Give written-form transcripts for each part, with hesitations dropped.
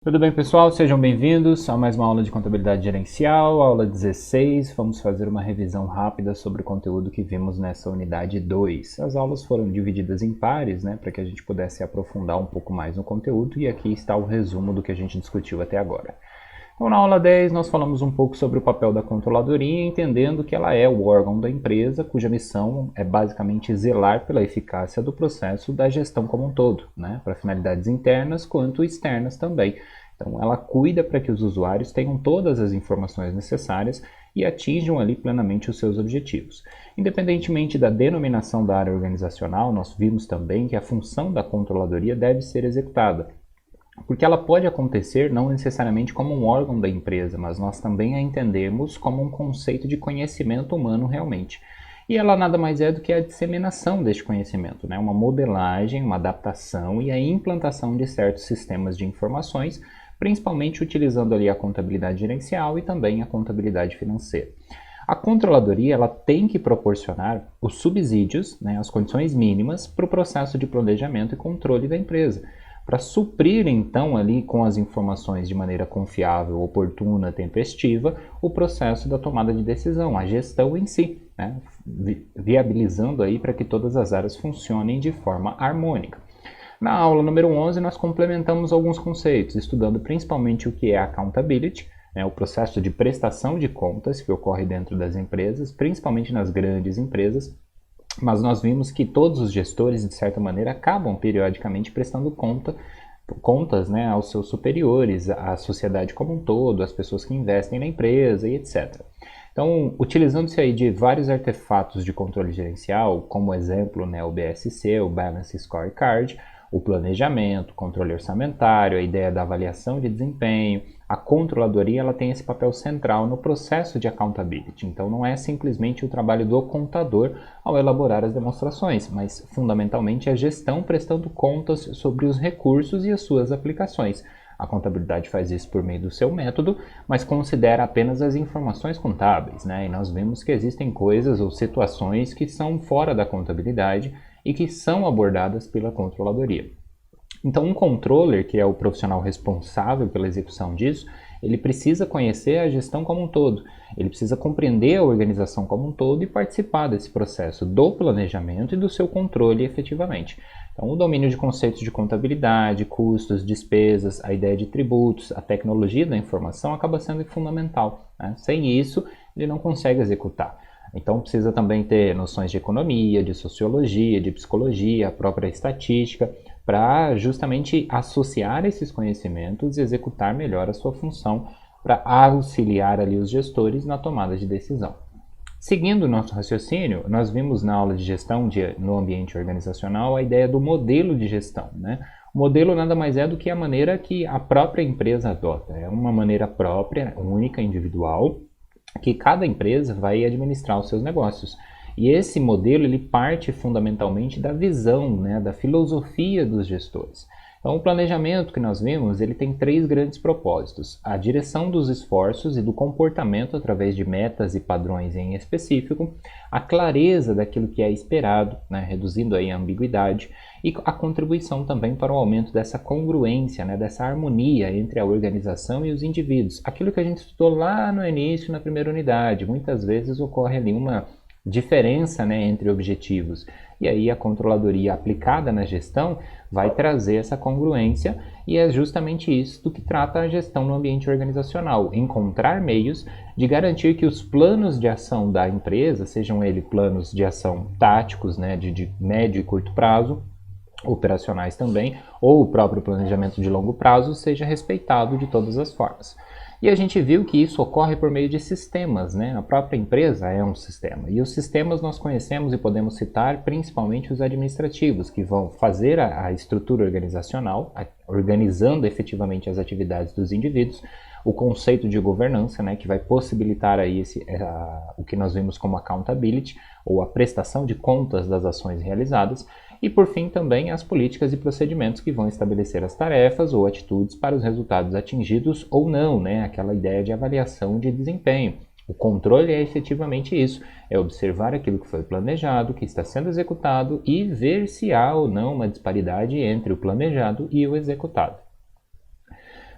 Tudo bem, pessoal? Sejam bem-vindos a mais uma aula de contabilidade gerencial, aula 16. Vamos fazer uma revisão rápida sobre o conteúdo que vimos nessa unidade 2. As aulas foram divididas em pares, para que a gente pudesse aprofundar um pouco mais no conteúdo, e aqui está o resumo do que a gente discutiu até agora. Então, na aula 10, nós falamos um pouco sobre o papel da controladoria, entendendo que ela é o órgão da empresa, cuja missão é basicamente zelar pela eficácia do processo da gestão como um todo, para finalidades internas quanto externas também. Então, ela cuida para que os usuários tenham todas as informações necessárias e atinjam ali plenamente os seus objetivos. Independentemente da denominação da área organizacional, nós vimos também que a função da controladoria deve ser executada, porque ela pode acontecer não necessariamente como um órgão da empresa, mas nós também a entendemos como um conceito de conhecimento humano realmente. E ela nada mais é do que a disseminação deste conhecimento, uma modelagem, uma adaptação e a implantação de certos sistemas de informações, principalmente utilizando ali a contabilidade gerencial e também a contabilidade financeira. A controladoria ela tem que proporcionar os subsídios, as condições mínimas para o processo de planejamento e controle da empresa, para suprir então ali com as informações de maneira confiável, oportuna, tempestiva, o processo da tomada de decisão, a gestão em si, viabilizando aí para que todas as áreas funcionem de forma harmônica. Na aula número 11 nós complementamos alguns conceitos, estudando principalmente o que é accountability, o processo de prestação de contas que ocorre dentro das empresas, principalmente nas grandes empresas, mas nós vimos que todos os gestores, de certa maneira, acabam periodicamente prestando contas aos seus superiores, à sociedade como um todo, às pessoas que investem na empresa e etc. Então, utilizando-se aí de vários artefatos de controle gerencial, como exemplo o BSC, o Balance Scorecard, o planejamento, o controle orçamentário, a ideia da avaliação de desempenho, a controladoria ela tem esse papel central no processo de accountability. Então não é simplesmente o trabalho do contador ao elaborar as demonstrações, mas fundamentalmente a gestão prestando contas sobre os recursos e as suas aplicações. A contabilidade faz isso por meio do seu método, mas considera apenas as informações contábeis, E nós vemos que existem coisas ou situações que são fora da contabilidade e que são abordadas pela controladoria. Então, um controller, que é o profissional responsável pela execução disso, ele precisa conhecer a gestão como um todo, ele precisa compreender a organização como um todo e participar desse processo do planejamento e do seu controle efetivamente. Então, o domínio de conceitos de contabilidade, custos, despesas, a ideia de tributos, a tecnologia da informação acaba sendo fundamental. Sem isso, ele não consegue executar. Então precisa também ter noções de economia, de sociologia, de psicologia, a própria estatística, para justamente associar esses conhecimentos e executar melhor a sua função para auxiliar ali os gestores na tomada de decisão. Seguindo o nosso raciocínio, nós vimos na aula de gestão no ambiente organizacional a ideia do modelo de gestão. O modelo nada mais é do que a maneira que a própria empresa adota. É uma maneira própria, única, individual, que cada empresa vai administrar os seus negócios. E esse modelo ele parte fundamentalmente da visão, da filosofia dos gestores. Então, o planejamento que nós vimos, ele tem 3 grandes propósitos: a direção dos esforços e do comportamento através de metas e padrões em específico, a clareza daquilo que é esperado, reduzindo aí a ambiguidade, e a contribuição também para o aumento dessa congruência, dessa harmonia entre a organização e os indivíduos. Aquilo que a gente estudou lá no início, na primeira unidade, muitas vezes ocorre ali uma diferença entre objetivos. E aí a controladoria aplicada na gestão vai trazer essa congruência, e é justamente isso do que trata a gestão no ambiente organizacional: encontrar meios de garantir que os planos de ação da empresa, sejam eles planos de ação táticos, de médio e curto prazo, operacionais também, ou o próprio planejamento de longo prazo, seja respeitado de todas as formas. E a gente viu que isso ocorre por meio de sistemas, A própria empresa é um sistema. E os sistemas nós conhecemos e podemos citar principalmente os administrativos, que vão fazer a estrutura organizacional, organizando efetivamente as atividades dos indivíduos, o conceito de governança, que vai possibilitar aí o que nós vimos como accountability, ou a prestação de contas das ações realizadas, e por fim também as políticas e procedimentos que vão estabelecer as tarefas ou atitudes para os resultados atingidos ou não, Aquela ideia de avaliação de desempenho. O controle é efetivamente isso, é observar aquilo que foi planejado, que está sendo executado e ver se há ou não uma disparidade entre o planejado e o executado.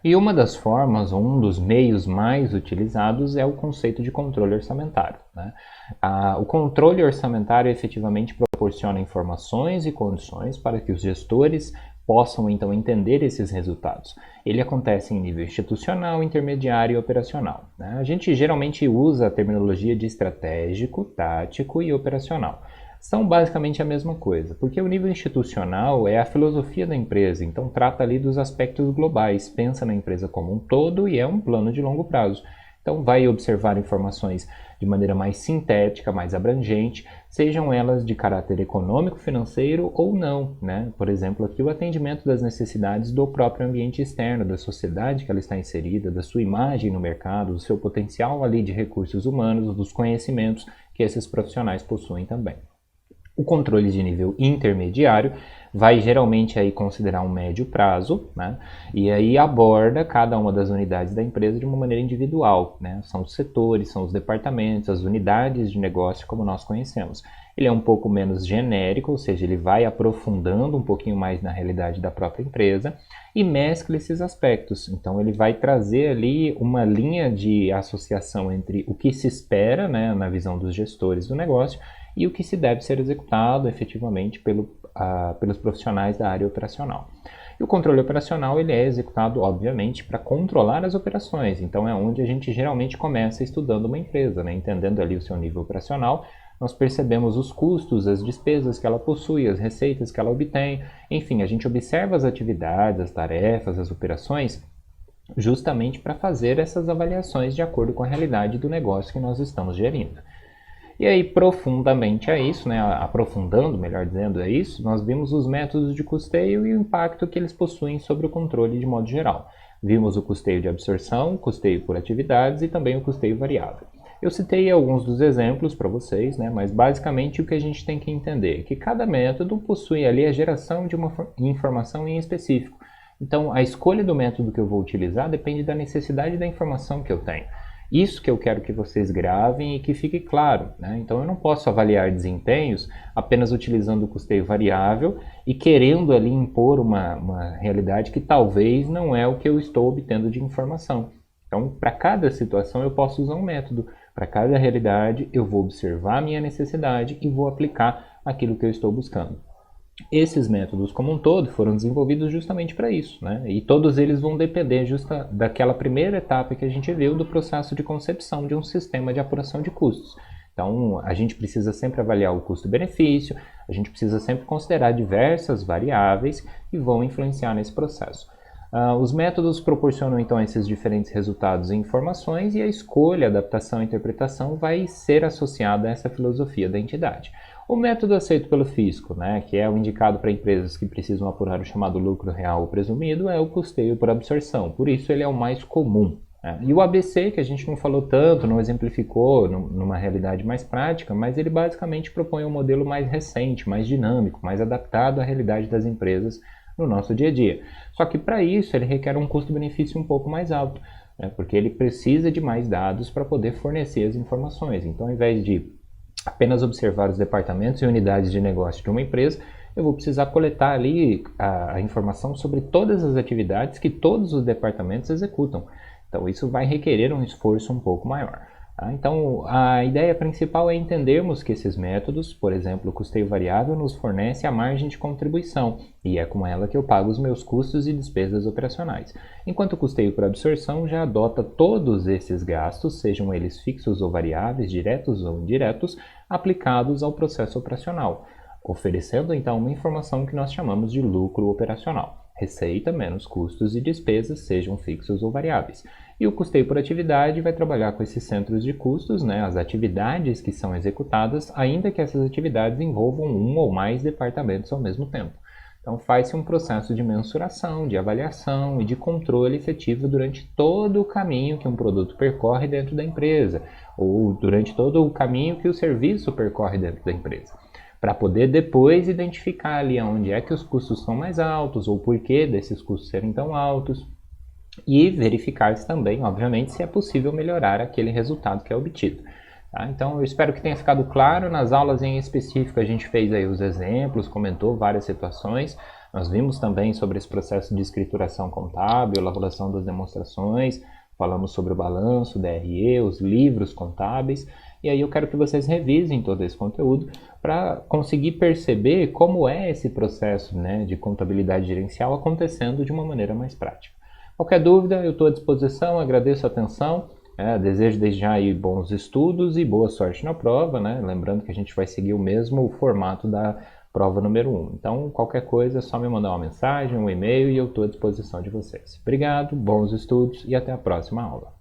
E uma das formas, ou um dos meios mais utilizados é o conceito de controle orçamentário, né? O controle orçamentário efetivamente proporciona informações e condições para que os gestores possam então entender esses resultados. Ele acontece em nível institucional, intermediário e operacional, né? A gente geralmente usa a terminologia de estratégico, tático e operacional. São basicamente a mesma coisa, porque o nível institucional é a filosofia da empresa, então trata ali dos aspectos globais, pensa na empresa como um todo e é um plano de longo prazo. Então vai observar informações de maneira mais sintética, mais abrangente, sejam elas de caráter econômico, financeiro ou não, né? Por exemplo, aqui o atendimento das necessidades do próprio ambiente externo, da sociedade que ela está inserida, da sua imagem no mercado, do seu potencial ali de recursos humanos, dos conhecimentos que esses profissionais possuem também. O controle de nível intermediário vai geralmente aí considerar um médio prazo, né? E aí aborda cada uma das unidades da empresa de uma maneira individual, né? São os setores, são os departamentos, as unidades de negócio como nós conhecemos. Ele é um pouco menos genérico, ou seja, ele vai aprofundando um pouquinho mais na realidade da própria empresa e mescla esses aspectos. Então ele vai trazer ali uma linha de associação entre o que se espera, né, na visão dos gestores do negócio e o que se deve ser executado efetivamente pelos profissionais da área operacional. E o controle operacional ele é executado, obviamente, para controlar as operações. Então é onde a gente geralmente começa estudando uma empresa, né? Entendendo ali o seu nível operacional, nós percebemos os custos, as despesas que ela possui, as receitas que ela obtém. Enfim, a gente observa as atividades, as tarefas, as operações, justamente para fazer essas avaliações de acordo com a realidade do negócio que nós estamos gerindo. E aí, profundamente a isso, né, aprofundando, melhor dizendo, a isso, nós vimos os métodos de custeio e o impacto que eles possuem sobre o controle de modo geral. Vimos o custeio de absorção, custeio por atividades e também o custeio variável. Eu citei alguns dos exemplos para vocês, né, mas basicamente o que a gente tem que entender é que cada método possui ali a geração de uma informação em específico. Então, a escolha do método que eu vou utilizar depende da necessidade da informação que eu tenho. Isso que eu quero que vocês gravem e que fique claro, né? Então eu não posso avaliar desempenhos apenas utilizando o custeio variável e querendo ali impor uma realidade que talvez não é o que eu estou obtendo de informação. Então, para cada situação eu posso usar um método. Para cada realidade eu vou observar a minha necessidade e vou aplicar aquilo que eu estou buscando. Esses métodos como um todo foram desenvolvidos justamente para isso, né? E todos eles vão depender daquela primeira etapa que a gente viu do processo de concepção de um sistema de apuração de custos. Então, a gente precisa sempre avaliar o custo-benefício, a gente precisa sempre considerar diversas variáveis que vão influenciar nesse processo. Os métodos proporcionam então esses diferentes resultados e informações e a escolha, adaptação e interpretação vai ser associada a essa filosofia da entidade. O método aceito pelo fisco, né, que é o indicado para empresas que precisam apurar o chamado lucro real ou presumido, é o custeio por absorção. Por isso ele é o mais comum, né? E o ABC, que a gente não falou tanto, não exemplificou numa realidade mais prática, mas ele basicamente propõe um modelo mais recente, mais dinâmico, mais adaptado à realidade das empresas no nosso dia a dia. Só que para isso ele requer um custo-benefício um pouco mais alto, né, porque ele precisa de mais dados para poder fornecer as informações. Então, ao invés de apenas observar os departamentos e unidades de negócio de uma empresa, eu vou precisar coletar ali a informação sobre todas as atividades que todos os departamentos executam. Então, isso vai requerer um esforço um pouco maior. Tá? Então, a ideia principal é entendermos que esses métodos, por exemplo, o custeio variável, nos fornece a margem de contribuição, e é com ela que eu pago os meus custos e despesas operacionais. Enquanto o custeio por absorção já adota todos esses gastos, sejam eles fixos ou variáveis, diretos ou indiretos, aplicados ao processo operacional, oferecendo então uma informação que nós chamamos de lucro operacional. Receita menos custos e despesas, sejam fixos ou variáveis. E o custeio por atividade vai trabalhar com esses centros de custos, né, as atividades que são executadas, ainda que essas atividades envolvam um ou mais departamentos ao mesmo tempo. Então faz-se um processo de mensuração, de avaliação e de controle efetivo durante todo o caminho que um produto percorre dentro da empresa, ou durante todo o caminho que o serviço percorre dentro da empresa, para poder depois identificar ali onde é que os custos são mais altos ou por que desses custos serem tão altos e verificar também, obviamente, se é possível melhorar aquele resultado que é obtido. Tá? Então, eu espero que tenha ficado claro. Nas aulas em específico, a gente fez aí os exemplos, comentou várias situações, Nós vimos também sobre esse processo de escrituração contábil, elaboração das demonstrações, falamos sobre o balanço, o DRE, os livros contábeis, e aí eu quero que vocês revisem todo esse conteúdo para conseguir perceber como é esse processo, né, de contabilidade gerencial acontecendo de uma maneira mais prática. Qualquer dúvida, eu estou à disposição, agradeço a atenção. Desejo desde já aí bons estudos e boa sorte na prova, né? Lembrando que a gente vai seguir o mesmo formato da prova número 1. Então, qualquer coisa é só me mandar uma mensagem, um e-mail e eu estou à disposição de vocês. Obrigado, bons estudos e até a próxima aula.